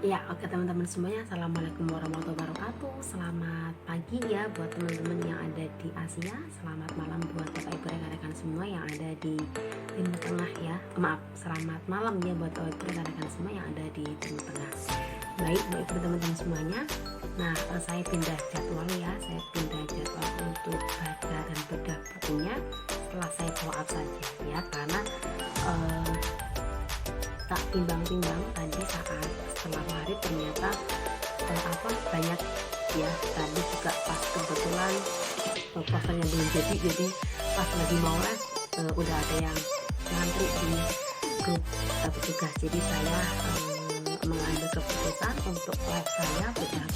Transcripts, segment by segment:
Ya, oke teman-teman semuanya, Assalamualaikum warahmatullahi wabarakatuh. Selamat pagi ya buat teman-teman yang ada di Asia. Selamat malam buat Bapak Ibu rekan-rekan semua yang ada di Timur Tengah ya. Maaf, selamat malam ya buat Bapak Ibu rekan-rekan semua yang ada di Timur Tengah. Baik teman-teman semuanya. Nah, saya pindah jadwal ya. Saya pindah jadwal untuk baca dan bedah bukunya setelah saya follow up saja ya, karena tak timbang-timbang tadi saat setelah hari ternyata banyak ya. Tadi juga pas kebetulan puasanya belum jadi pas lagi mau les udah ada yang ngantri di grup petugas. Jadi saya mengambil keputusan untuk live saya baca dan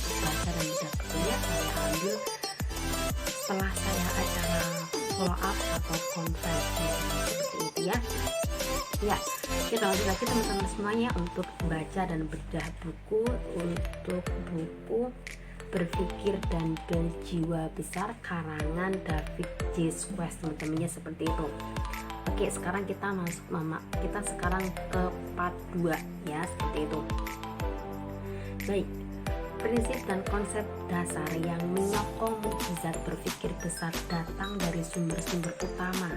bedah bukunya saya ambil setelah saya acara follow up atau konferensi seperti itu ya. Ya, kita lanjut lagi teman-teman semuanya untuk baca dan bedah buku, untuk buku Berpikir dan Berjiwa Besar karangan David J. Quest, teman-temannya seperti itu. Oke, sekarang kita sekarang ke part 2 ya, seperti itu. Baik, prinsip dan konsep dasar yang menyokong mukjizat berpikir besar datang dari sumber-sumber utama,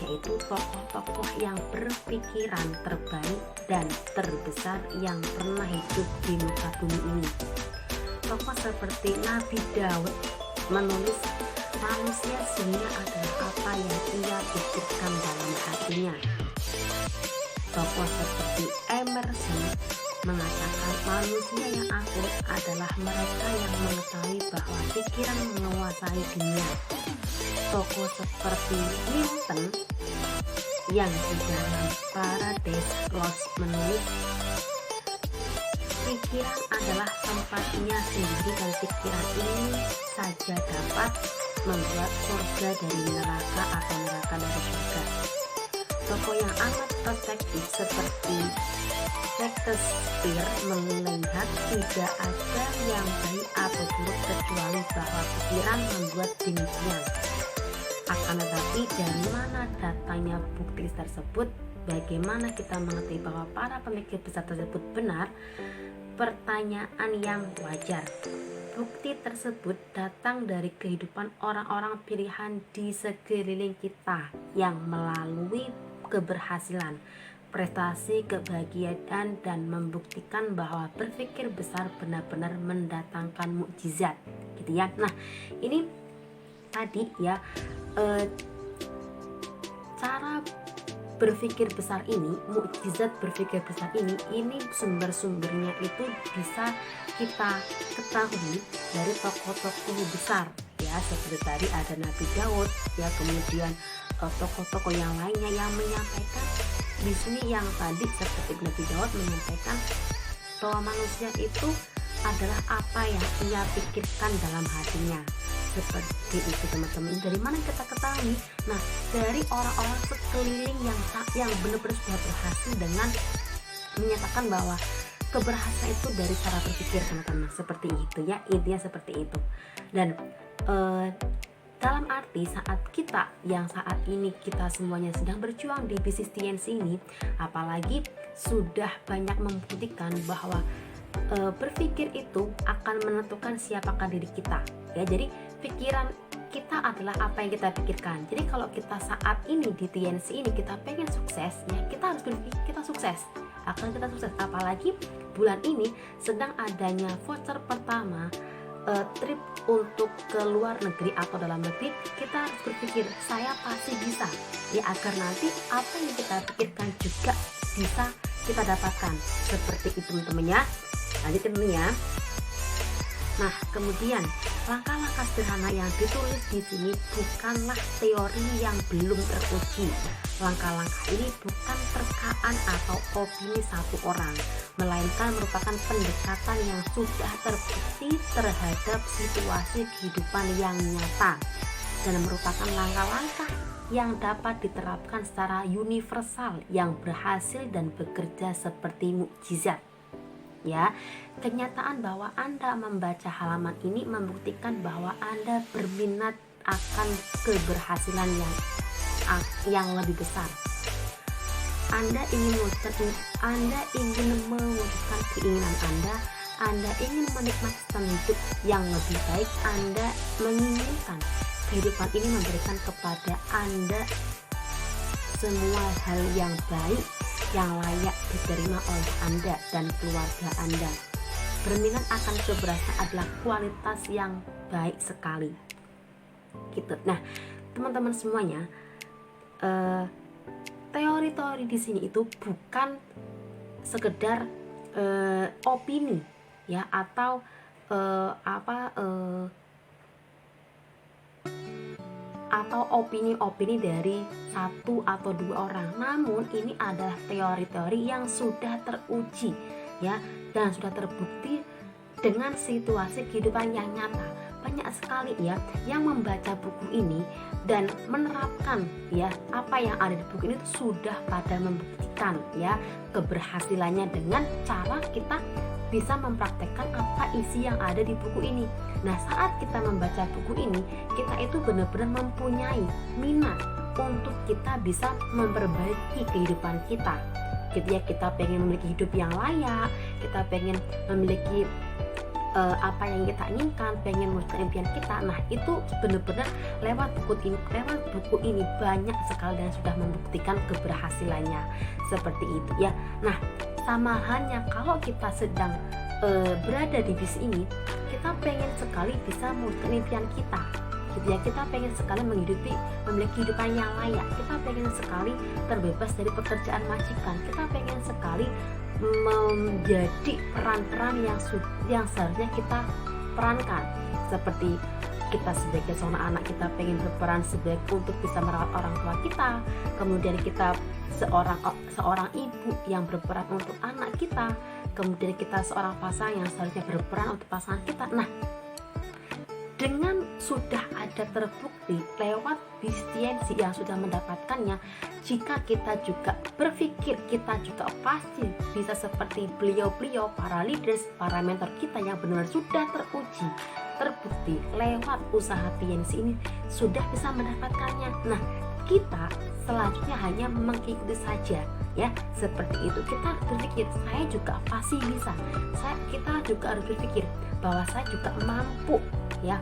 yaitu tokoh-tokoh yang berpikiran terbaik dan terbesar yang pernah hidup di muka bumi ini. Tokoh seperti Nabi Daud menulis, manusia sebenarnya adalah apa yang ia pikirkan dalam hatinya. Tokoh seperti Emerson mengatakan manusia yang akur adalah mereka yang mengetahui bahwa pikiran menguasai dunia. Tokoh seperti Newton yang di dalam Paradise Lost menulis, pikiran adalah tempatnya sendiri dan pikiran ini saja dapat membuat surga dari neraka atau neraka dari surga. Tokoh yang amat perspektif seperti Shakespeare melihat tidak ada yang baik atau buruk kecuali bahwa pikiran membuat demikian. Akan tetapi dari mana datangnya bukti tersebut? Bagaimana kita mengerti bahwa para pemikir besar tersebut benar? Pertanyaan yang wajar. Bukti tersebut datang dari kehidupan orang-orang pilihan di sekeliling kita yang melalui keberhasilan, prestasi, kebahagiaan, dan membuktikan bahwa berpikir besar benar-benar mendatangkan mukjizat, gitu ya. Nah, ini tadi ya, cara berpikir besar ini, mukjizat berpikir besar ini sumber-sumbernya itu bisa kita ketahui dari tokoh-tokoh besar ya, seperti tadi ada Nabi Daud ya, kemudian tokoh-tokoh yang lainnya yang menyampaikan di sini, yang tadi seperti Nabi Daud menyampaikan bahwa manusia itu adalah apa yang ia pikirkan dalam hatinya. Seperti itu teman-teman. Dari mana kita ketahui? Nah, dari orang-orang sekeliling yang benar-benar sudah berhasil dengan menyatakan bahwa keberhasilan itu dari cara berpikir, teman-teman. Seperti itu ya, intinya seperti itu. Dan dalam arti saat ini kita semuanya sedang berjuang di bisnis TNC ini, apalagi sudah banyak membuktikan bahwa berpikir itu akan menentukan siapakah diri kita ya. Jadi pikiran kita adalah apa yang kita pikirkan. Jadi kalau kita saat ini di TNC ini kita pengen sukses ya, kita harus berpikir kita sukses, apalagi bulan ini sedang adanya voucher pertama trip untuk ke luar negeri atau dalam negeri. Kita harus berpikir saya pasti bisa ya, agar nanti apa yang kita pikirkan juga bisa kita dapatkan. Seperti itu teman-teman ya. Lanjut ya. Nah, kemudian langkah-langkah sederhana yang ditulis di sini bukanlah teori yang belum teruji. Langkah-langkah ini bukan terkaan atau opini satu orang, melainkan merupakan pendekatan yang sudah terbukti terhadap situasi kehidupan yang nyata, dan merupakan langkah-langkah yang dapat diterapkan secara universal yang berhasil dan bekerja seperti mukjizat. Ya, kenyataan bahwa Anda membaca halaman ini membuktikan bahwa Anda berminat akan keberhasilan yang lebih besar. Anda ingin mewujudkan keinginan Anda ingin menikmati sistem hidup yang lebih baik, Anda menginginkan kehidupan ini memberikan kepada Anda semua hal yang baik yang layak diterima oleh Anda dan keluarga Anda. Berminat akan keberhasilan adalah kualitas yang baik sekali. Gitu. Nah, teman-teman semuanya, teori-teori di sini itu bukan sekedar opini ya, atau atau opini-opini dari satu atau dua orang. Namun ini adalah teori-teori yang sudah teruji ya, dan sudah terbukti dengan situasi kehidupan yang nyata. Banyak sekali ya yang membaca buku ini dan menerapkan ya apa yang ada di buku ini sudah pada membuktikan ya keberhasilannya dengan cara kita bisa mempraktekkan apa isi yang ada di buku ini. Nah, saat kita membaca buku ini, kita itu benar-benar mempunyai minat untuk kita bisa memperbaiki kehidupan kita. Gitu ya, kita pengen memiliki hidup yang layak, kita pengen memiliki apa yang kita inginkan, pengen mewujudkan impian kita. Nah, itu benar-benar lewat buku ini banyak sekali dan sudah membuktikan keberhasilannya seperti itu ya. Nah, sama halnya kalau kita sedang berada di bis ini, kita pengen sekali bisa mewujudkan impian kita. Gitu ya, kita pengen sekali memiliki kehidupan yang layak, kita pengen sekali terbebas dari pekerjaan majikan, kita pengen sekali menjadi peran-peran yang seharusnya kita perankan, seperti kita sebagai seorang anak, kita pengen berperan untuk bisa merawat orang tua kita, kemudian kita seorang ibu yang berperan untuk anak kita, kemudian kita seorang pasangan yang seharusnya berperan untuk pasangan kita. Nah, dengan sudah ada terbukti lewat bisiensi yang sudah mendapatkannya, jika kita juga berpikir kita juga pasti bisa seperti beliau-beliau, para leaders, para mentor kita yang benar sudah teruji, terbukti lewat usaha PNC ini sudah bisa mendapatkannya. Nah, kita selanjutnya hanya mengikuti saja ya, seperti itu. Kita harus berpikir saya juga pasti bisa, kita juga harus berpikir bahwa saya juga mampu ya,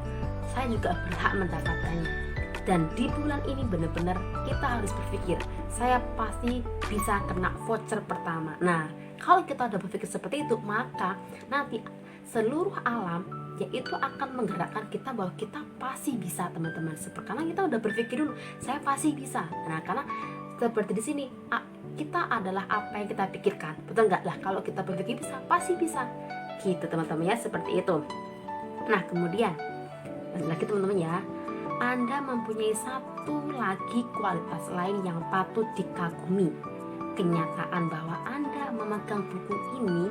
saya juga berhak mendapatkannya. Dan di bulan ini benar-benar kita harus berpikir saya pasti bisa kena voucher pertama. Nah, kalau kita udah berpikir seperti itu, maka nanti seluruh alam yaitu akan menggerakkan kita bahwa kita pasti bisa, teman-teman. Karena kita udah berpikir dulu saya pasti bisa. Nah, karena seperti di sini kita adalah apa yang kita pikirkan, betul nggak? Lah, kalau kita berpikir bisa, pasti bisa gitu, teman-teman ya, seperti itu. Nah, kemudian lagi teman-teman ya, Anda mempunyai satu lagi kualitas lain yang patut dikagumi. Kenyataan bahwa Anda memegang buku ini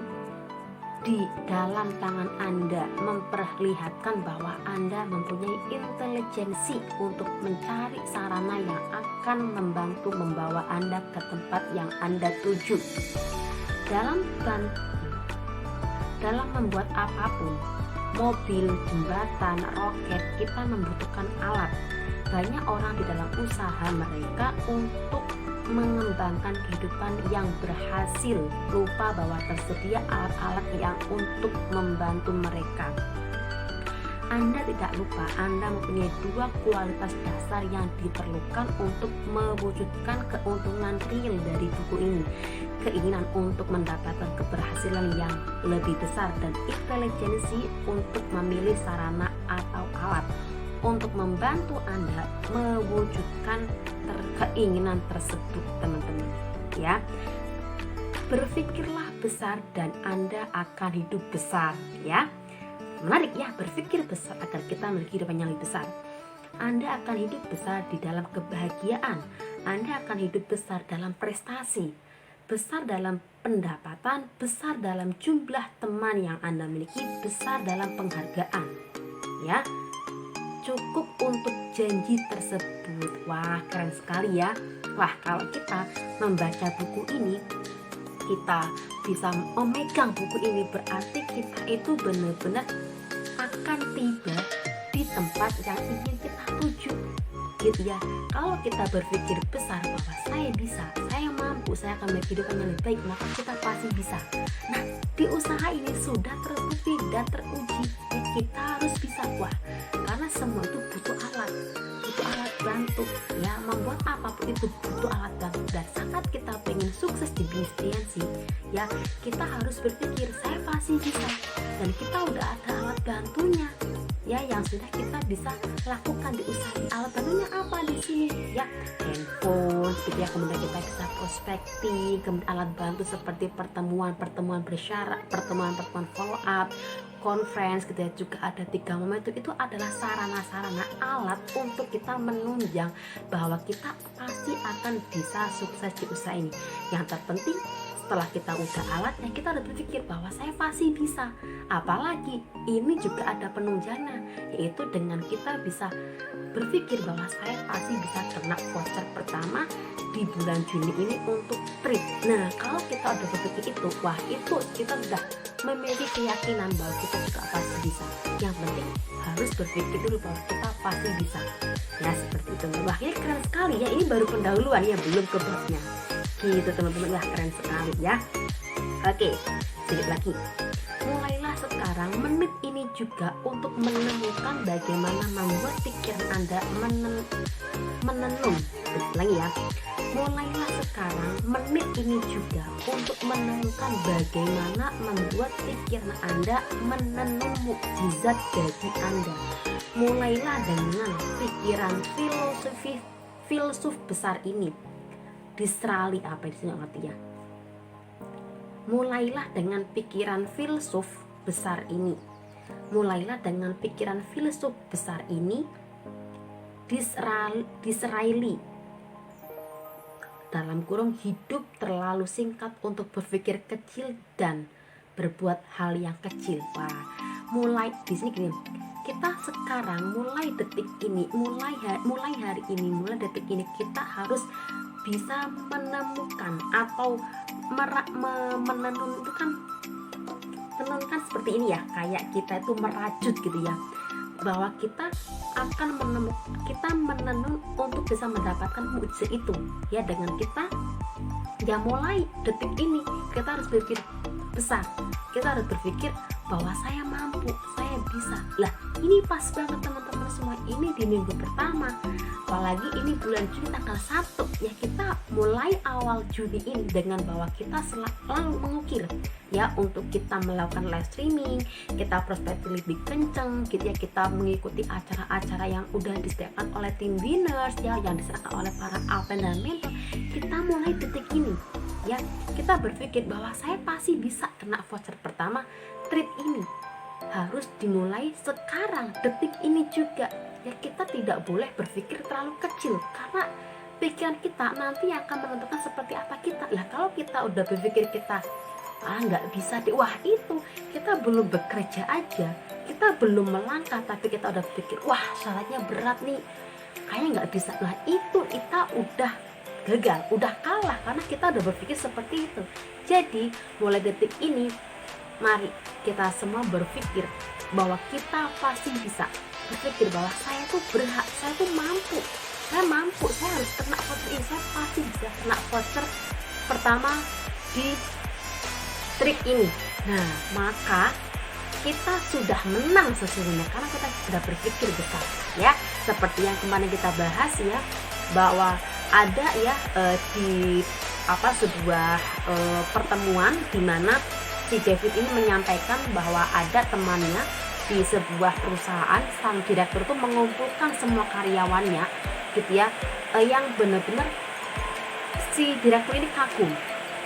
di dalam tangan Anda memperlihatkan bahwa Anda mempunyai intelijensi untuk mencari sarana yang akan membantu membawa Anda ke tempat yang Anda tuju. Dalam membuat apapun, mobil, jembatan, roket, kita membutuhkan alat. Banyak orang di dalam usaha mereka untuk mengembangkan kehidupan yang berhasil lupa bahwa tersedia alat-alat yang untuk membantu mereka. Anda tidak lupa Anda mempunyai dua kualitas dasar yang diperlukan untuk mewujudkan keuntungan real dari buku ini. Keinginan untuk mendapatkan keberhasilan yang lebih besar dan intelijensi untuk memilih sarana atau alat untuk membantu Anda mewujudkan keinginan tersebut, teman-teman ya. Berpikirlah besar dan Anda akan hidup besar ya. Menarik ya, berpikir besar agar kita memiliki hidup yang lebih besar. Anda akan hidup besar di dalam kebahagiaan, Anda akan hidup besar dalam prestasi, besar dalam pendapatan, besar dalam jumlah teman yang Anda miliki, besar dalam penghargaan ya. Cukup untuk janji tersebut. Wah, keren sekali ya. Wah, kalau kita membaca buku ini, kita bisa memegang buku ini, berarti kita itu benar-benar akan tiba di tempat yang ingin kita tuju. gitu ya. Kalau kita berpikir besar bahwa saya bisa, saya mampu, saya akan memiliki kehidupan yang lebih baik, maka kita pasti bisa. Nah, di usaha ini sudah terbukti dan teruji ya, kita harus bisa. Wah, karena semua itu butuh alat bantu ya, membuat apapun itu butuh alat bantu. Dan saat kita pengen sukses di bisnis TNC ya, kita harus berpikir saya pasti bisa, dan kita udah ada alat bantunya ya yang sudah kita bisa lakukan di usaha. Alat bantunya apa di sini ya? Handphone gitu ya, kemudian kita bisa prospecting, kemudian alat bantu seperti pertemuan bersyarat, pertemuan follow up, conference gitu ya, juga ada 3 momentum. Itu adalah sarana-sarana alat untuk kita menunjang bahwa kita pasti akan bisa sukses di usaha ini. Yang terpenting, setelah kita udah alatnya, kita udah berpikir bahwa saya pasti bisa. Apalagi ini juga ada penunjangnya, yaitu dengan kita bisa berpikir bahwa saya pasti bisa kena voucher pertama di bulan Juni ini untuk trip. Nah, kalau kita udah berpikir itu, wah itu kita udah memiliki keyakinan bahwa kita juga pasti bisa. Yang penting harus berpikir dulu bahwa kita pasti bisa. Ya seperti itu. Wah, ini keren sekali ya. Ini baru pendahuluan ya, belum ke babnya. Gitu teman-teman, wah keren sekali ya. Oke, sedikit lagi. Mulailah sekarang menit ini juga untuk menemukan bagaimana membuat pikiran Anda menenun. Lagi ya. Mulailah sekarang menit ini juga untuk menemukan bagaimana membuat pikiran Anda menenun mukjizat bagi Anda. Mulailah dengan pikiran filsuf besar ini. Disrali apa di sini artinya? Mulailah dengan pikiran filsuf besar ini. Mulailah dengan pikiran filsuf besar ini. Disraeli. Dalam kurung, hidup terlalu singkat untuk berpikir kecil dan berbuat hal yang kecil. Wah, mulai di sini gini. Kita sekarang mulai detik ini, mulai hari ini, mulai detik ini kita harus bisa menemukan atau menenun itu kan, tenunkan seperti ini ya, kayak kita itu merajut gitu ya, bahwa kita akan menenun untuk bisa mendapatkan mukjizat itu ya, dengan kita ya mulai detik ini kita harus berpikir besar, kita harus berpikir bahwa saya mampu, saya bisa. Lah, ini pas banget teman-teman semua, ini di minggu pertama, apalagi ini bulan Juni tanggal 1 ya, kita mulai awal Juni ini dengan bahwa kita selalu mengukir ya, untuk kita melakukan live streaming, kita prospecting lebih kenceng gitu ya, kita mengikuti acara-acara yang udah disediakan oleh tim winners ya, yang diserahkan oleh para alpen dan mentor. Kita mulai detik ini ya, kita berpikir bahwa saya pasti bisa kena voucher pertama trip ini. Harus dimulai sekarang, detik ini juga ya. Kita tidak boleh berpikir terlalu kecil, karena pikiran kita nanti akan menentukan seperti apa kita. Lah, kalau kita udah berpikir kita nggak bisa deh, wah itu kita belum bekerja aja, kita belum melangkah, tapi kita udah berpikir wah syaratnya berat nih, kayaknya nggak bisa. Nah, itu kita udah gagal, udah kalah, karena kita udah berpikir seperti itu. Jadi mulai detik ini, mari kita semua berpikir bahwa kita pasti bisa. Berpikir bahwa saya tuh berhak, saya tuh mampu, saya harus kena voucher ini, saya pasti bisa kena voucher pertama di trip ini. Nah, maka kita sudah menang sesungguhnya, karena kita sudah berpikir besar ya. Seperti yang kemarin kita bahas ya, bahwa ada ya di sebuah pertemuan di mana si David ini menyampaikan bahwa ada temannya di sebuah perusahaan, sang direktur itu mengumpulkan semua karyawannya gitu ya, yang benar-benar si direktur ini kagum.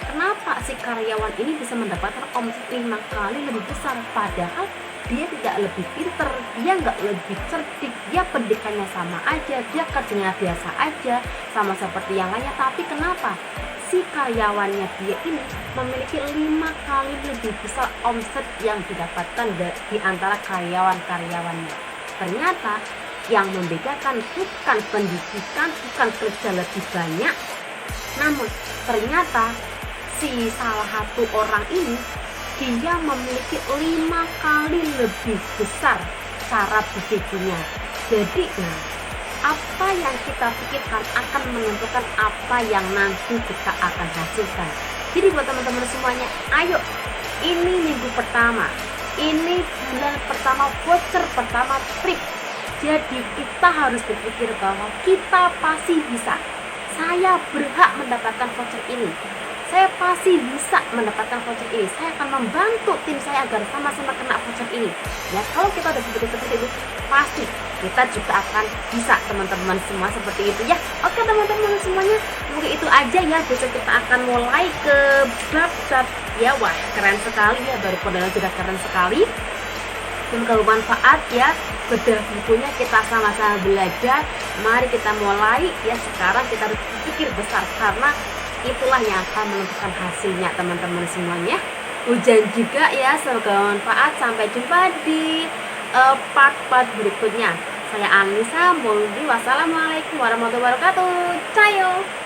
Kenapa si karyawan ini bisa mendapatkan omset 5 kali lebih besar, padahal dia tidak lebih pinter, dia nggak lebih cerdik, dia pendidikannya sama aja, dia kerjanya biasa aja, sama seperti yang lainnya. Tapi kenapa si karyawannya dia ini memiliki 5 kali lebih besar omset yang didapatkan di antara karyawan-karyawannya? Ternyata yang membedakan bukan pendidikan, bukan kerja lebih banyak, namun ternyata si salah satu orang ini dia memiliki 5 kali lebih besar cara berpikirnya. Jadi apa yang kita pikirkan akan menentukan apa yang nanti kita akan hasilkan. Jadi buat teman-teman semuanya, ayo, ini minggu pertama, ini bulan pertama, voucher pertama trip. Jadi kita harus berpikir bahwa kita pasti bisa. Saya berhak mendapatkan voucher ini. Saya pasti bisa mendapatkan voucher ini. Saya akan membantu tim saya agar sama-sama kena voucher ini. Ya, kalau kita udah berpikir seperti itu, pasti kita juga akan bisa, teman-teman semua, seperti itu ya. Oke teman-teman semuanya, mungkin itu aja ya. Besok kita akan mulai ke bab ya. Wah, keren sekali ya, baru perkenalan sudah keren sekali. Semoga bermanfaat ya. Bedah bukunya kita sama-sama belajar. Mari kita mulai ya. Sekarang kita harus berpikir besar karena itulah yang akan menentukan hasilnya, teman-teman semuanya. Hujan juga ya, semoga bermanfaat. Sampai jumpa di part-part berikutnya. Saya Anissa, wassalamualaikum warahmatullahi wabarakatuh. Cayo.